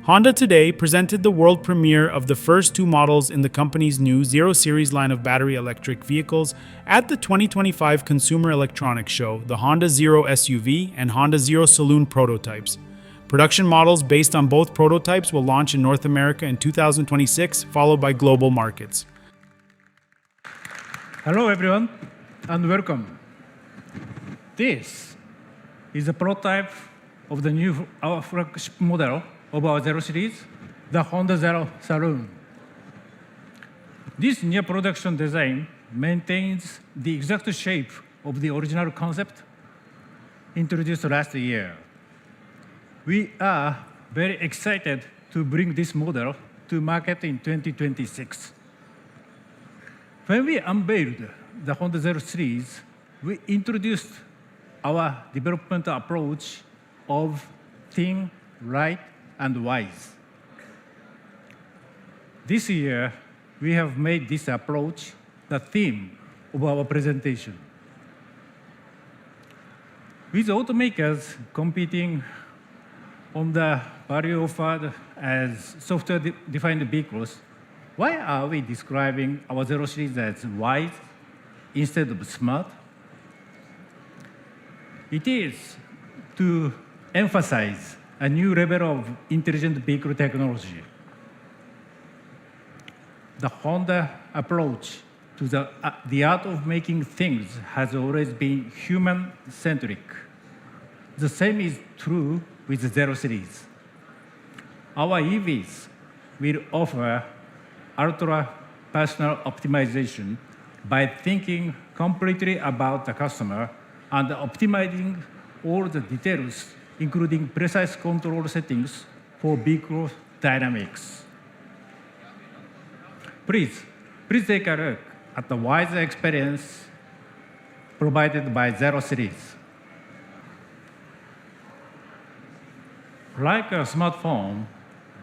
Honda today presented the world premiere of the first two models in the company's new Zero Series line of battery electric vehicles at the 2025 Consumer Electronics Show, the Honda Zero SUV and Honda Zero Saloon prototypes. Production models based on both prototypes will launch in North America in 2026, followed by global markets. Hello everyone, and welcome. This is a prototype of the new our flagship model of our Zero Series, the Honda Zero Saloon. This new production design maintains the exact shape of the original concept introduced last year. We are very excited to bring this model to market in 2026. When we unveiled the Honda Zero Series, we introduced our development approach of thin, light, and wise. This year, we have made this approach the theme of our presentation. With automakers competing on the value offered as software-defined vehicles, why are we describing our Zero Series as wise instead of smart? It is to emphasize a new level of intelligent vehicle technology. The Honda approach to the art of making things has always been human-centric. The same is true with the Zero Series. Our EVs will offer ultra-personal optimization by thinking completely about the customer and optimizing all the details, including precise control settings for vehicle dynamics. Please take a look at the wise experience provided by Zero Series. Like a smartphone,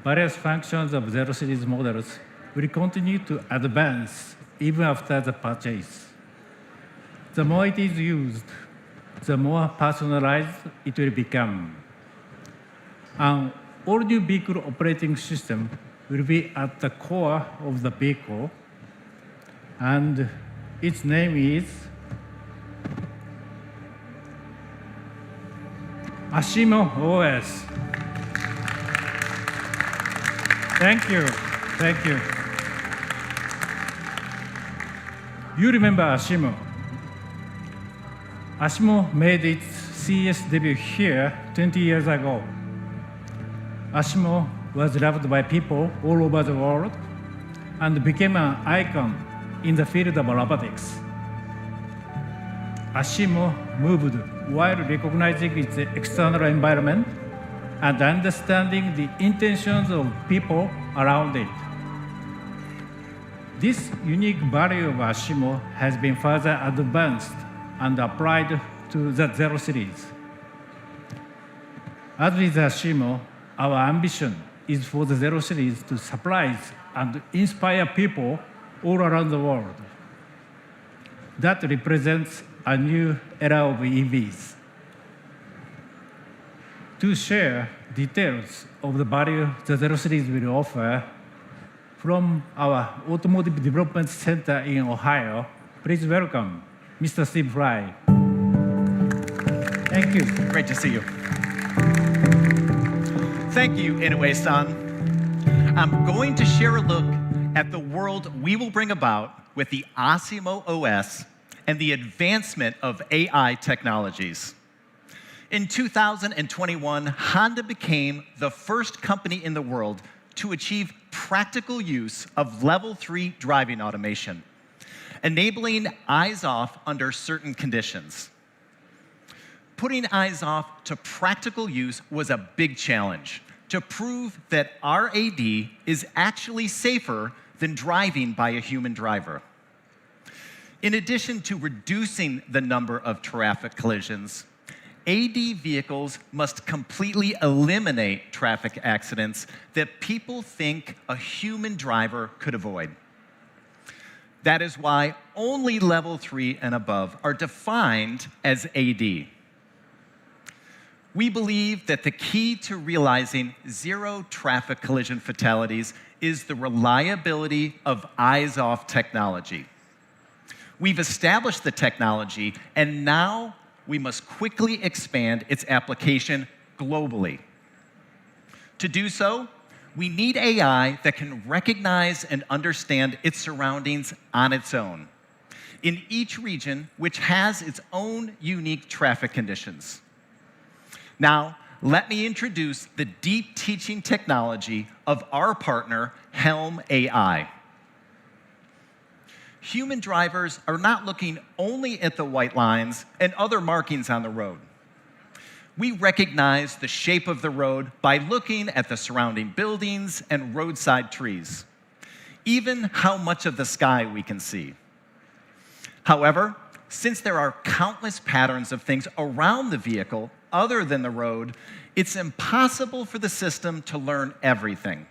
various functions of Zero Series models will continue to advance even after the purchase. The more it is used, the more personalized it will become. An all-new vehicle operating system will be at the core of the vehicle, and its name is ASIMO OS. Thank you. You remember ASIMO. ASIMO made its CES debut here 20 years ago. ASIMO was loved by people all over the world and became an icon in the field of robotics. ASIMO moved while recognizing its external environment and understanding the intentions of people around it. This unique value of ASIMO has been further advanced and applied to the Zero Series. As with ASIMO, our ambition is for the Zero Series to surprise and inspire people all around the world. That represents a new era of EVs. To share details of the value the Zero Series will offer from our Automotive Development Center in Ohio, please welcome Mr. Steve Fry. Thank you. Great to see you. Thank you, Inoue-san. I'm going to share a look at the world we will bring about with the ASIMO OS and the advancement of AI technologies. In 2021, Honda became the first company in the world to achieve practical use of Level 3 driving automation, enabling eyes-off under certain conditions. Putting eyes-off to practical use was a big challenge to prove that our AD is actually safer than driving by a human driver. In addition to reducing the number of traffic collisions, AD vehicles must completely eliminate traffic accidents that people think a human driver could avoid. That is why only Level 3 and above are defined as AD. We believe that the key to realizing zero traffic collision fatalities is the reliability of eyes-off technology. We've established the technology, and now we must quickly expand its application globally. To do so, we need AI that can recognize and understand its surroundings on its own, in each region which has its own unique traffic conditions. Now, let me introduce the deep teaching technology of our partner, Helm AI. Human drivers are not looking only at the white lines and other markings on the road. We recognize the shape of the road by looking at the surrounding buildings and roadside trees, even how much of the sky we can see. However, since there are countless patterns of things around the vehicle other than the road, it's impossible for the system to learn everything.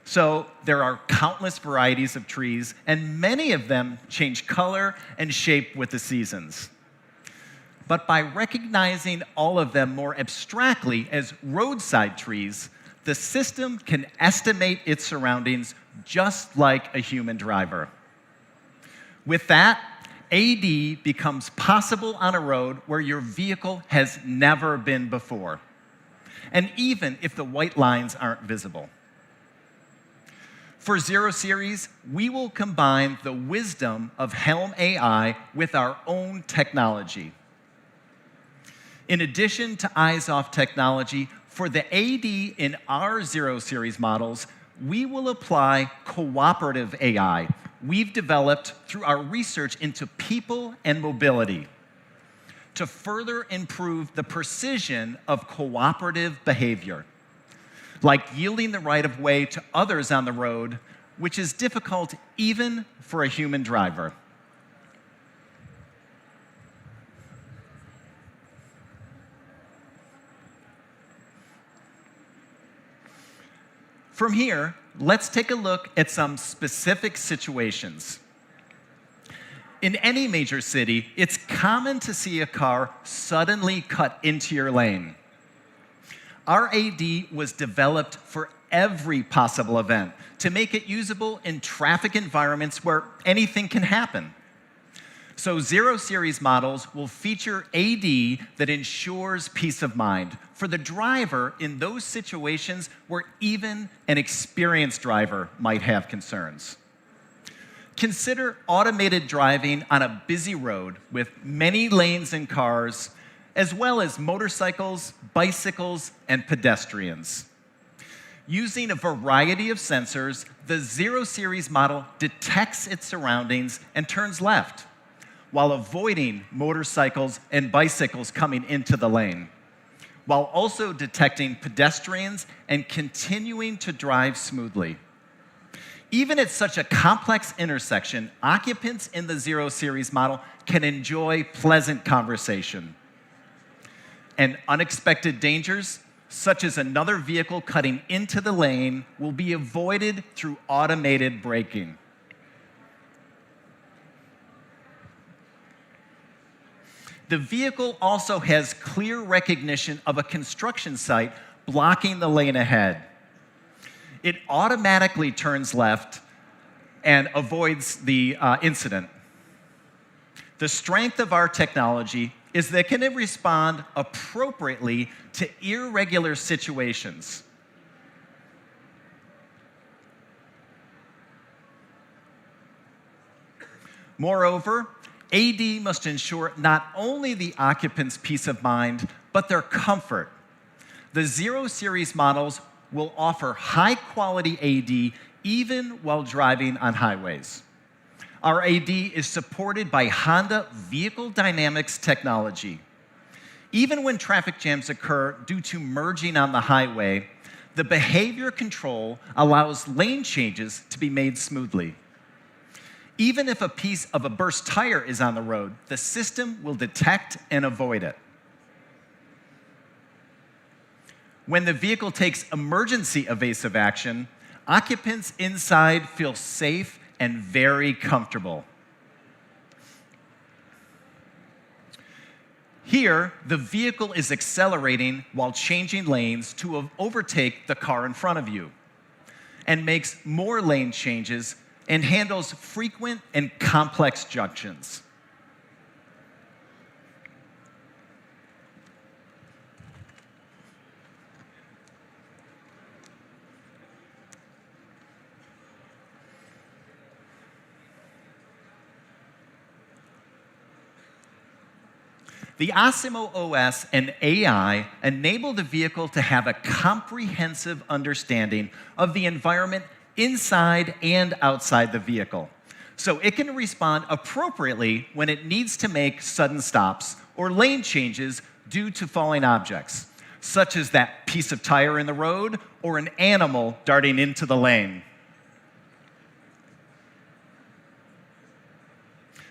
So there are countless varieties of trees, and many of them change color and shape with the seasons. But by recognizing all of them more abstractly as roadside trees, the system can estimate its surroundings just like a human driver. With that, AD becomes possible on a road where your vehicle has never been before, and even if the white lines aren't visible. For Zero Series, we will combine the wisdom of Helm AI with our own technology. In addition to eyes-off technology, for the AD in our Zero Series models, we will apply cooperative AI we've developed through our research into people and mobility to further improve the precision of cooperative behavior, like yielding the right of way to others on the road, which is difficult even for a human driver. From here, let's take a look at some specific situations. In any major city, it's common to see a car suddenly cut into your lane. Our AD was developed for every possible event to make it usable in traffic environments where anything can happen. So Zero Series models will feature AD that ensures peace of mind for the driver in those situations where even an experienced driver might have concerns. Consider automated driving on a busy road with many lanes and cars, as well as motorcycles, bicycles, and pedestrians. Using a variety of sensors, the Zero Series model detects its surroundings and turns left, while avoiding motorcycles and bicycles coming into the lane, while also detecting pedestrians and continuing to drive smoothly. Even at such a complex intersection, occupants in the Zero Series model can enjoy pleasant conversation. And unexpected dangers, such as another vehicle cutting into the lane, will be avoided through automated braking. The vehicle also has clear recognition of a construction site blocking the lane ahead. It automatically turns left and avoids the incident. The strength of our technology is that it can respond appropriately to irregular situations. Moreover, AD must ensure not only the occupant's peace of mind, but their comfort. The Zero Series models will offer high-quality AD even while driving on highways. Our AD is supported by Honda Vehicle Dynamics technology. Even when traffic jams occur due to merging on the highway, the behavior control allows lane changes to be made smoothly. Even if a piece of a burst tire is on the road, the system will detect and avoid it. When the vehicle takes emergency evasive action, occupants inside feel safe and very comfortable. Here, the vehicle is accelerating while changing lanes to overtake the car in front of you, and makes more lane changes and handles frequent and complex junctions. The ASIMO OS and AI enable the vehicle to have a comprehensive understanding of the environment inside and outside the vehicle, so it can respond appropriately when it needs to make sudden stops or lane changes due to falling objects, such as that piece of tire in the road or an animal darting into the lane.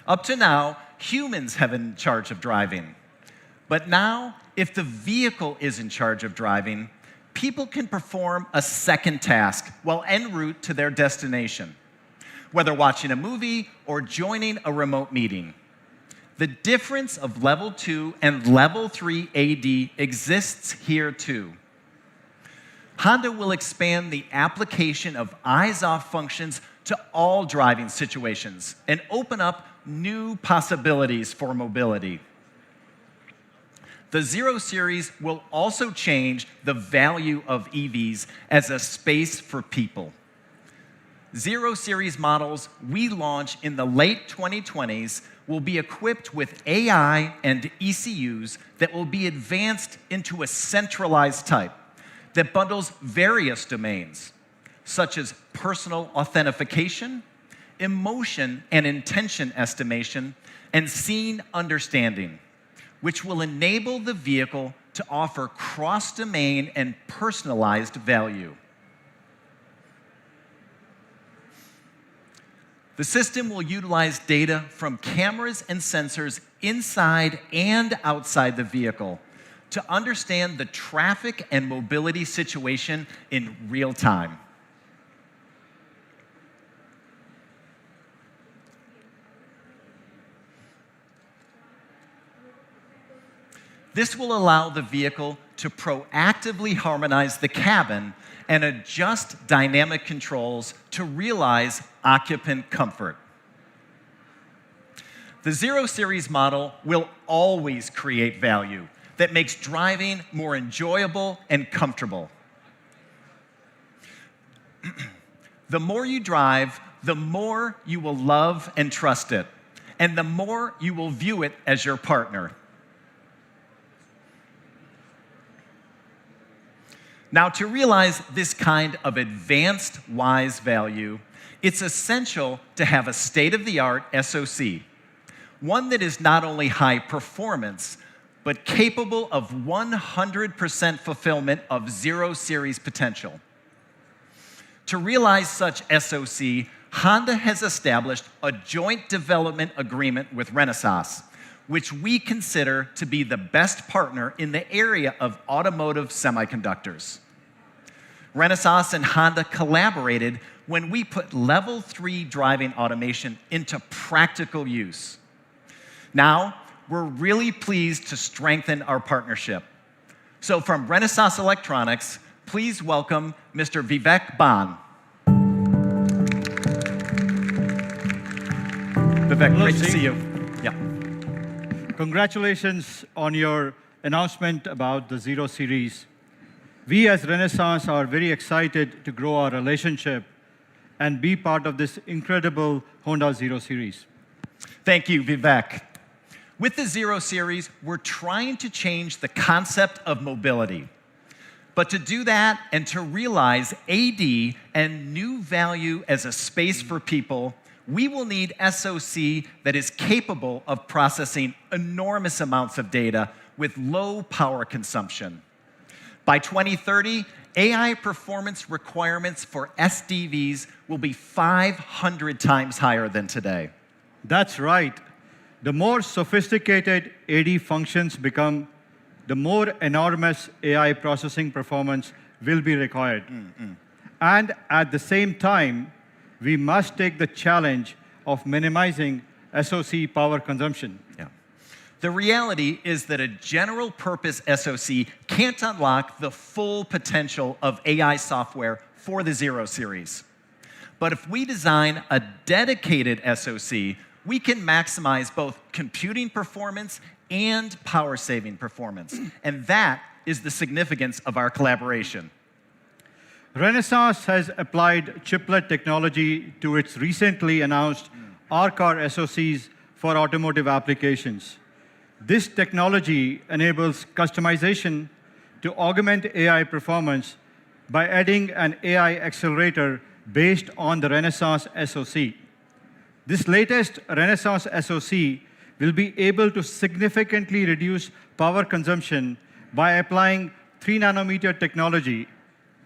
Up to now, humans have been in charge of driving. But now, if the vehicle is in charge of driving, people can perform a second task while en route to their destination, whether watching a movie or joining a remote meeting. The difference of level 2 and level 3 AD exists here too. Honda will expand the application of eyes-off functions to all driving situations and open up new possibilities for mobility. The 0 Series will also change the value of EVs as a space for people. 0 Series models we launch in the late 2020s will be equipped with AI and ECUs that will be advanced into a centralized type that bundles various domains, such as personal authentication, emotion and intention estimation, and scene understanding, which will enable the vehicle to offer cross-domain and personalized value. The system will utilize data from cameras and sensors inside and outside the vehicle to understand the traffic and mobility situation in real time. This will allow the vehicle to proactively harmonize the cabin and adjust dynamic controls to realize occupant comfort. The 0 Series model will always create value that makes driving more enjoyable and comfortable. The more you drive, the more you will love and trust it, and the more you will view it as your partner. Now, to realize this kind of advanced WISE value, it's essential to have a state-of-the-art SoC, one that is not only high performance, but capable of 100% fulfillment of 0 Series potential. To realize such SoC, Honda has established a joint development agreement with Renesas, which we consider to be the best partner in the area of automotive semiconductors. Renesas and Honda collaborated when we put level 3 driving automation into practical use. Now, we're really pleased to strengthen our partnership. So from Renesas Electronics, please welcome Mr. Vivek Ban. Vivek, great to see you. Yeah. Congratulations on your announcement about the 0 Series. We as Renesas are very excited to grow our relationship and be part of this incredible Honda 0 Series. Thank you, Vivek. With the 0 Series, we're trying to change the concept of mobility. But to do that and to realize AD and new value as a space for people, we will need SoC that is capable of processing enormous amounts of data with low power consumption. By 2030, AI performance requirements for SDVs will be 500 times higher than today. That's right. The more sophisticated AD functions become, the more enormous AI processing performance will be required. And at the same time, we must take the challenge of minimizing SoC power consumption. Yeah. The reality is that a general purpose SoC can't unlock the full potential of AI software for the 0 series. But if we design a dedicated SoC, we can maximize both computing performance and power saving performance. And that is the significance of our collaboration. Renesas has applied chiplet technology to its recently announced R-Car SoCs for automotive applications. This technology enables customization to augment AI performance by adding an AI accelerator based on the Renesas SoC. This latest Renesas SoC will be able to significantly reduce power consumption by applying 3-nanometer technology,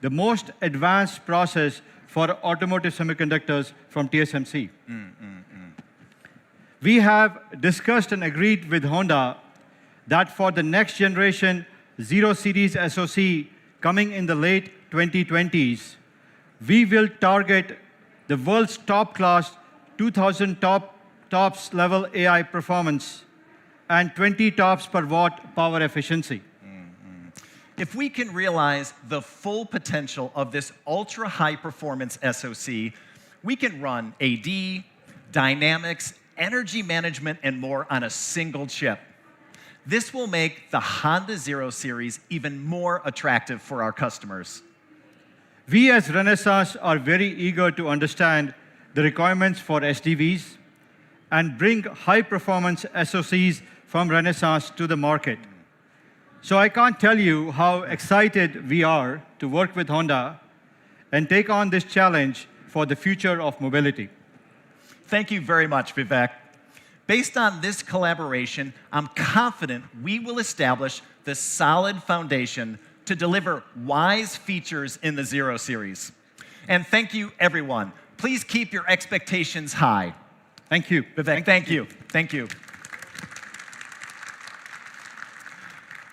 the most advanced process for automotive semiconductors from TSMC. We have discussed and agreed with Honda that for the next generation 0 series SoC coming in the late 2020s, we will target the world's top class 2000 tops level AI performance and 20 tops per watt power efficiency. If we can realize the full potential of this ultra high performance SoC, we can run AD, dynamics, energy management, and more on a single chip. This will make the Honda 0 series even more attractive for our customers. We as Renesas are very eager to understand the requirements for SDVs and bring high-performance SoCs from Renesas to the market. So I can't tell you how excited we are to work with Honda and take on this challenge for the future of mobility. Thank you very much, Vivek. Based on this collaboration, I'm confident we will establish the solid foundation to deliver wise features in the 0 series. And thank you, everyone. Please keep your expectations high. Thank you. Vivek, thank you. Thank you.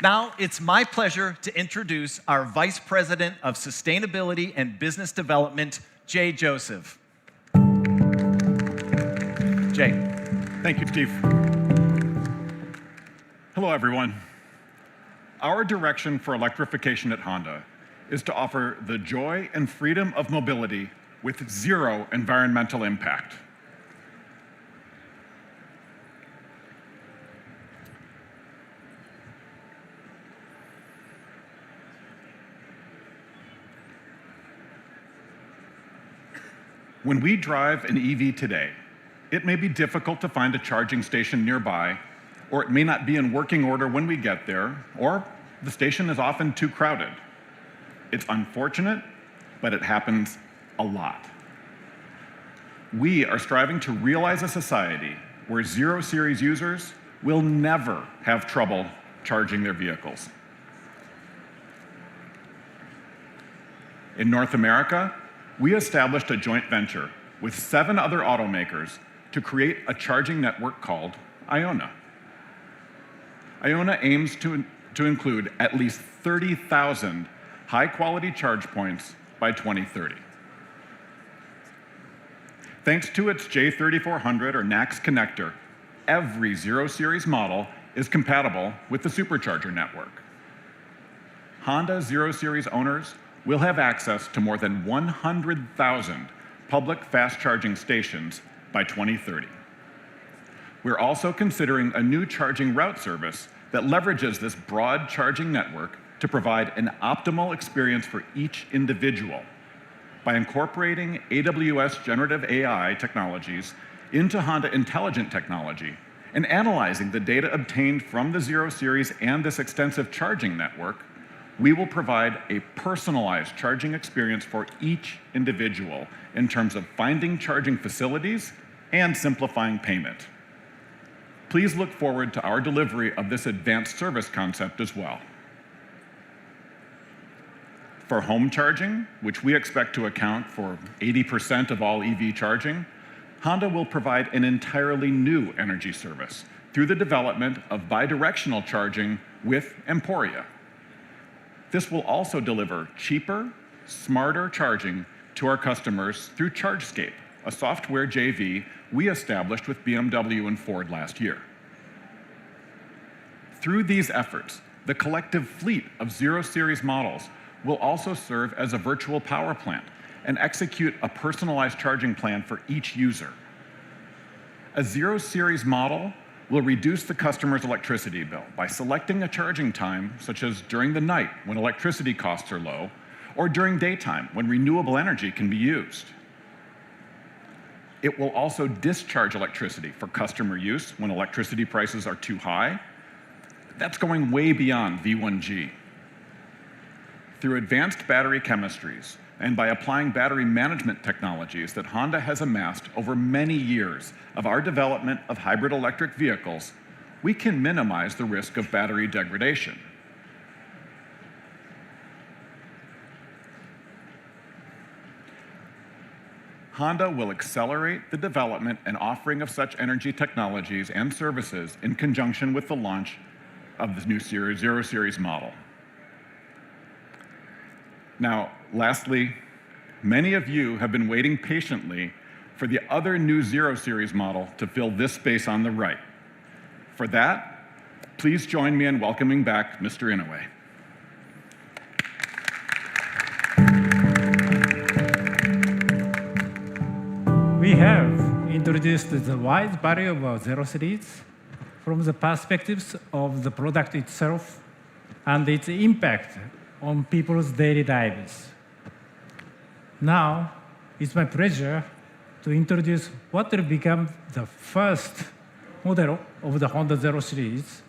Now, it's my pleasure to introduce our Vice President of Sustainability and Business Development, Jay Joseph. Jay. Thank you, Steve. Hello, everyone. Our direction for electrification at Honda is to offer the joy and freedom of mobility with 0 environmental impact. When we drive an EV today, it may be difficult to find a charging station nearby, or it may not be in working order when we get there, or the station is often too crowded. It's unfortunate, but it happens a lot. We are striving to realize a society where 0 series users will never have trouble charging their vehicles. In North America, we established a joint venture with 7 other automakers to create a charging network called IONA. IONA aims to include at least 30,000 high-quality charge points by 2030. Thanks to its J3400 or NACS connector, every 0 series model is compatible with the supercharger network. Honda 0 series owners will have access to more than 100,000 public fast charging stations by 2030. We're also considering a new charging route service that leverages this broad charging network to provide an optimal experience for each individual by incorporating AWS generative AI technologies into Honda Intelligent Technology and analyzing the data obtained from the 0 series and this extensive charging network. We will provide a personalized charging experience for each individual in terms of finding charging facilities and simplifying payment. Please look forward to our delivery of this advanced service concept as well. For home charging, which we expect to account for 80% of all EV charging, Honda will provide an entirely new energy service through the development of bidirectional charging with Emporia. This will also deliver cheaper, smarter charging to our customers through ChargeScape, a software JV we established with BMW and Ford last year. Through these efforts, the collective fleet of Zero Series models will also serve as a virtual power plant and execute a personalized charging plan for each user. A Zero Series model will reduce the customer's electricity bill by selecting a charging time, such as during the night when electricity costs are low, or during daytime when renewable energy can be used. It will also discharge electricity for customer use when electricity prices are too high. That's going way beyond V1G. Through advanced battery chemistries and by applying battery management technologies that Honda has amassed over many years of our development of hybrid electric vehicles, we can minimize the risk of battery degradation. Honda will accelerate the development and offering of such energy technologies and services in conjunction with the launch of the new Zero Series model. Now, lastly, many of you have been waiting patiently for the other new Zero Series model to fill this space on the right. For that, please join me in welcoming back Mr. Inoue. We have introduced the wide variety of our Zero Series from the perspectives of the product itself and its impact on people's daily lives. Now, it's my pleasure to introduce what will become the first model of the Honda Zero Series.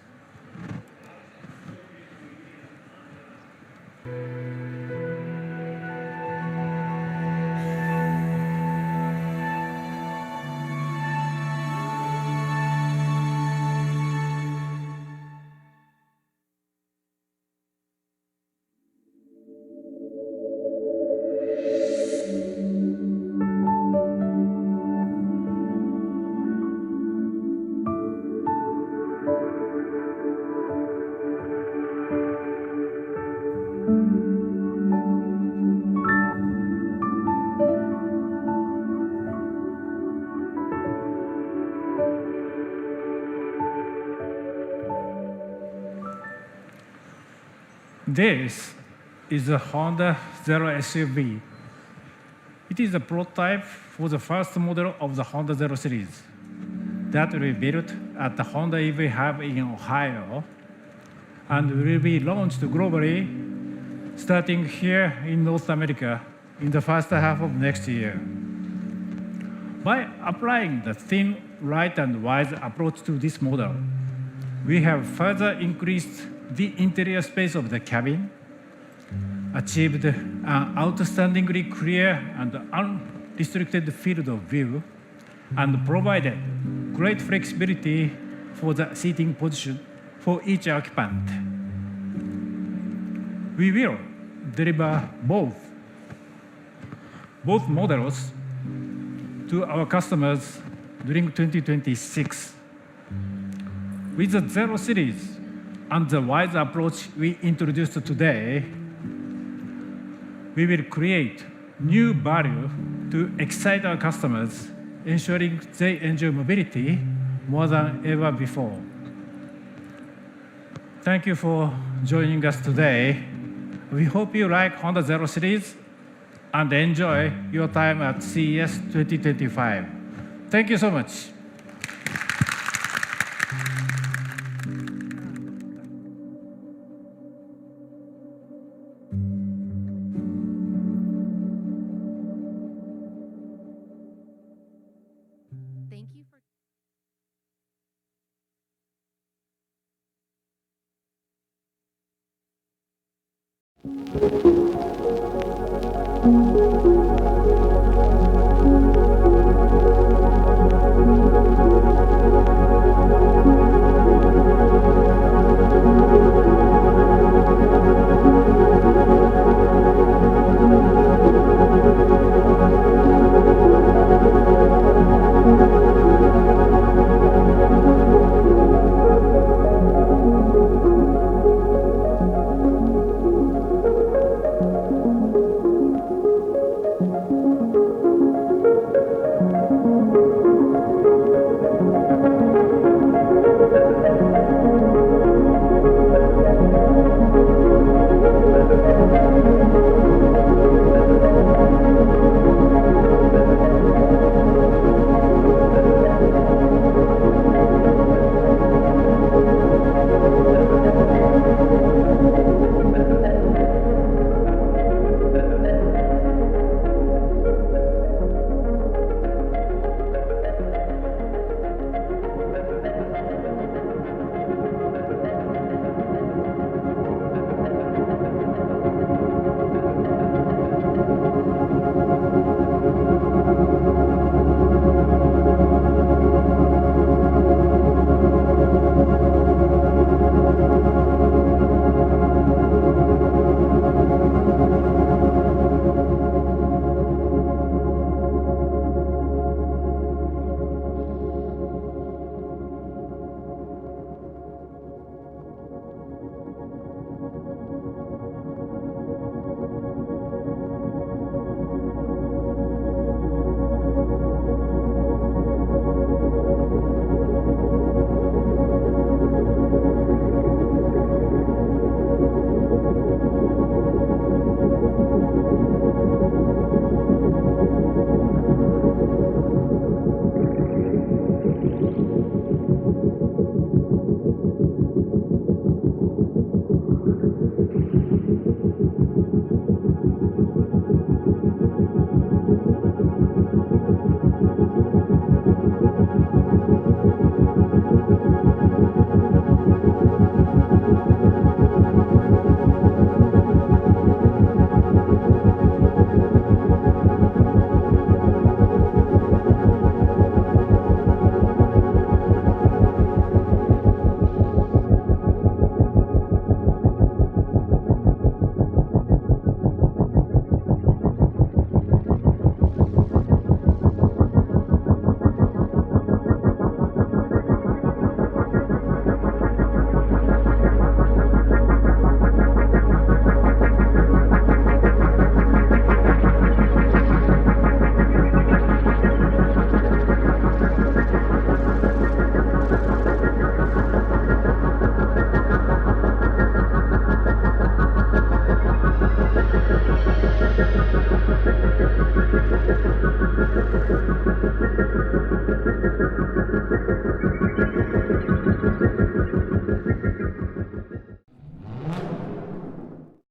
This is the Honda Zero SUV. It is a prototype for the first model of the Honda Zero Series that will be built at the Honda EV Hub in Ohio and will be launched globally starting here in North America in the first half of next year. By applying the thin, light, and wide approach to this model, we have further increased the interior space of the cabin, achieved an outstandingly clear and unrestricted field of view, and provided great flexibility for the seating position for each occupant. We will deliver both models to our customers during 2026. With the Zero Series and the wide approach we introduced today, we will create new value to excite our customers, ensuring they enjoy mobility more than ever before. Thank you for joining us today. We hope you like Honda Zero Series and enjoy your time at CES 2025. Thank you so much. Thank you for